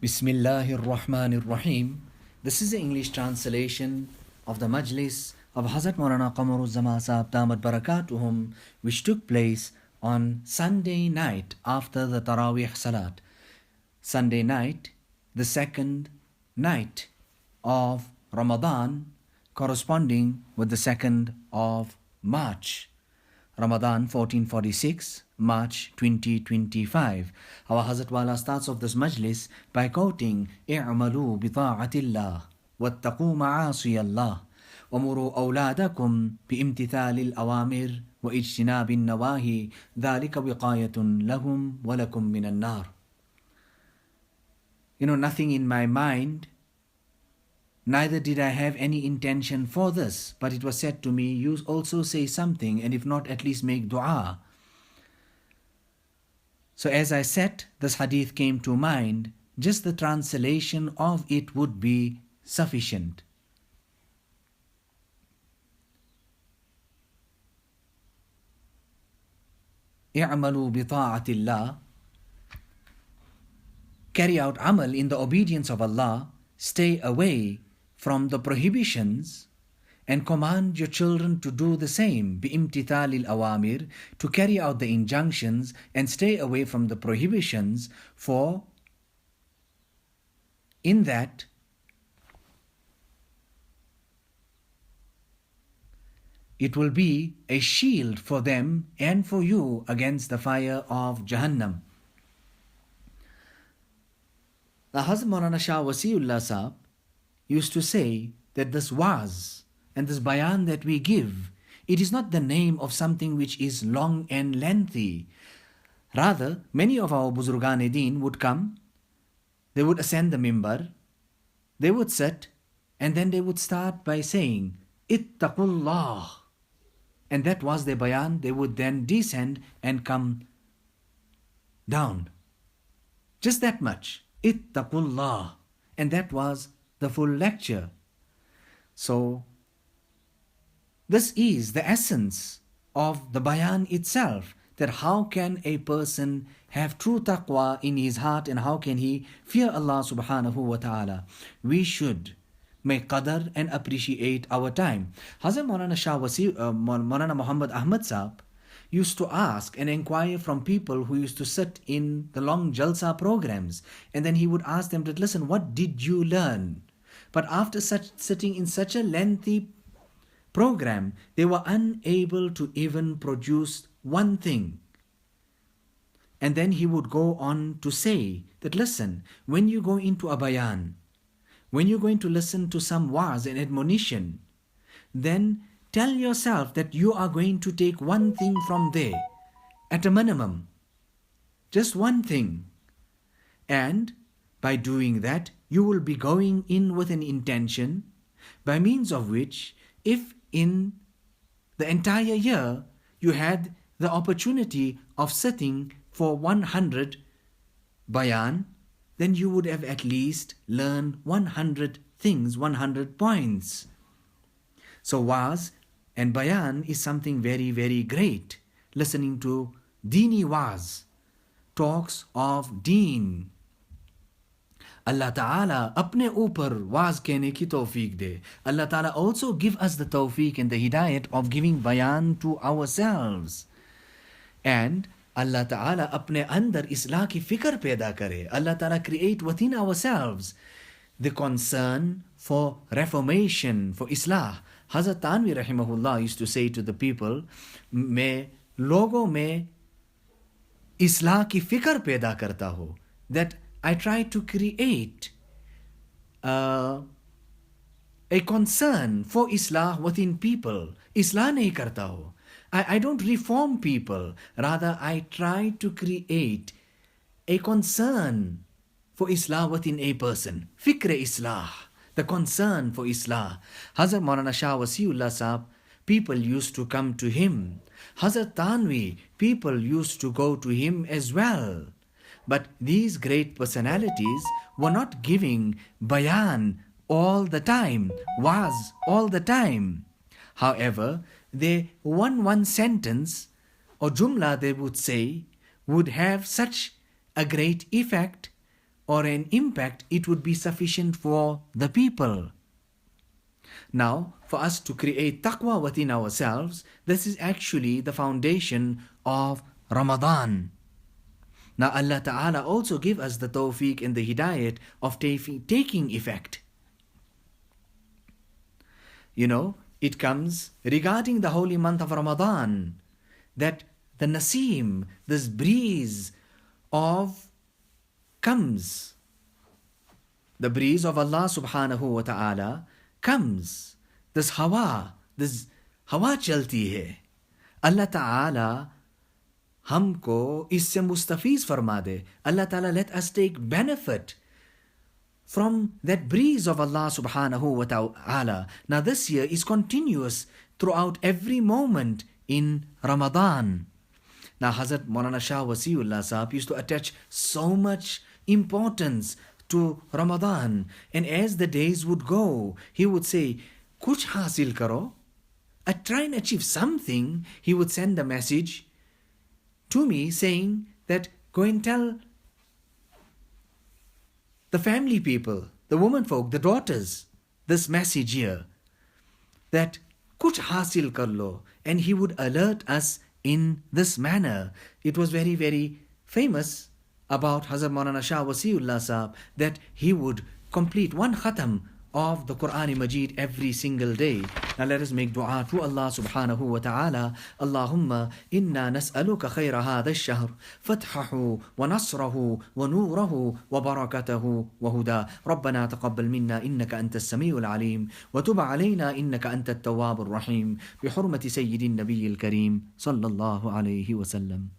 Bismillahir Rahmanir Rahim. This is the English translation of the Majlis of Hazrath Maulana Qamaruzzamansahebalahbadi, which took place on Sunday night after the Tarweeh Salat. Sunday night, the second night of Ramadan, corresponding with the 2nd of March. Ramadan 1446, March 2025. Our Hazrat Wala starts off this majlis by quoting اعملوا بطاعة الله واتقوا معاصي الله ومروا أولادكم بامتثال الأوامر واجتناب النواهي ذلك وقاية لهم ولكم من النار. Nothing in my mind, neither did I have any intention for this, but it was said to me, you also say something, and if not, at least make dua. So as I sat, this hadith came to mind. Just the translation of it would be sufficient. اعملوا بطاعة الله. Carry out amal in the obedience of Allah. Stay away from the prohibitions and command your children to do the same. بِإِمْتِثَالِ الْأَوَامِرِ, to carry out the injunctions and stay away from the prohibitions, for in that it will be a shield for them and for you against the fire of Jahannam. The Hazrat Maulana Shah Wasiullah Sahab used to say that this waz and this bayan that we give, it is not the name of something which is long and lengthy. Rather, many of our Buzurgan-e-Deen would come, they would ascend the mimbar, they would sit, and then they would start by saying, Ittaqullah. And that was their bayan. They would then descend and come down. Just that much. Ittaqullah. And that was the full lecture. So, this is the essence of the bayan itself, that how can a person have true taqwa in his heart and how can he fear Allah subhanahu wa ta'ala. We should make qadr and appreciate our time. Hazrat Maulana Maulana Mohammad Ahmad Sahab used to ask and inquire from people who used to sit in the long jalsa programs, and then he would ask them to listen, what did you learn? But after sitting in such a lengthy program, they were unable to even produce one thing. And then he would go on to say that, listen, when you go into a bayan, when you're going to listen to some waz and admonition, then tell yourself that you are going to take one thing from there, at a minimum. Just one thing. And by doing that, you will be going in with an intention, by means of which, if in the entire year you had the opportunity of sitting for 100 bayan, then you would have at least learned 100 things, 100 points. So waz and bayan is something very, very great. Listening to deeni waz, talks of deen. Allah Ta'ala apne upar waz kehne ki tawfiq de. Allah Ta'ala also give us the tawfiq and the hidayat of giving bayan to ourselves. And Allah Ta'ala apne andar islah ki fikr paida kare. Allah Ta'ala create within ourselves the concern for reformation, for islah. Hazrat Tanweeh rahimahullah used to say to the people, मैं लोगों में islah ki fikr paida karta ho, that I try to create a concern for islah within people. Islah nahi karta ho. I don't reform people. Rather, I try to create a concern for islah within a person. Fikr islah. The concern for islah. Hazrat Maulana Shah Wasiullah Sahab, people used to come to him. Hazrat Tanweeh, people used to go to him as well. But these great personalities were not giving bayan all the time, was all the time. However, they one sentence or jumla they would say would have such a great effect or an impact, it would be sufficient for the people. Now, for us to create taqwa within ourselves, this is actually the foundation of Ramadan. Now, Allah Ta'ala also give us the tawfiq and the hidayat of taking effect. You know, it comes regarding the holy month of Ramadan that the naseem, this breeze of comes. The breeze of Allah subhanahu wa ta'ala comes. This hawa chalti hai. Allah Ta'ala हमको इससे मुस्तफीज फरमा दे. Allah Ta'ala let us take benefit from that breeze of Allah subhanahu wa ta'ala. Now this year is continuous throughout every moment in Ramadan. Now Hazrat Maulana Shah Wasiullah Sahab used to attach so much importance to Ramadan, and as the days would go, he would say, kuch hasil karo, try and achieve something. He would send a message to me saying that go and tell the family people, the women folk, the daughters, this message here, that kuch hasil kar lo, and he would alert us in this manner. It was very, very famous about Hazrat Maulana Shah Wasiullah Sahab that he would complete one khatam of the Quran Majid every single day. Now let us make dua to Allah subhanahu wa ta'ala. Allahumma inna nas'aluka khayra hadha ash-shahr, fathahu wa nasrahu wa nurahu wa barakatahu wa huda. Rabbana taqabbal minna innaka antas samiul alim wa tub alayna innaka antat tawwabur rahim. Bi hurmati sayyidin nabiyil kareem sallallahu alayhi wa sallam.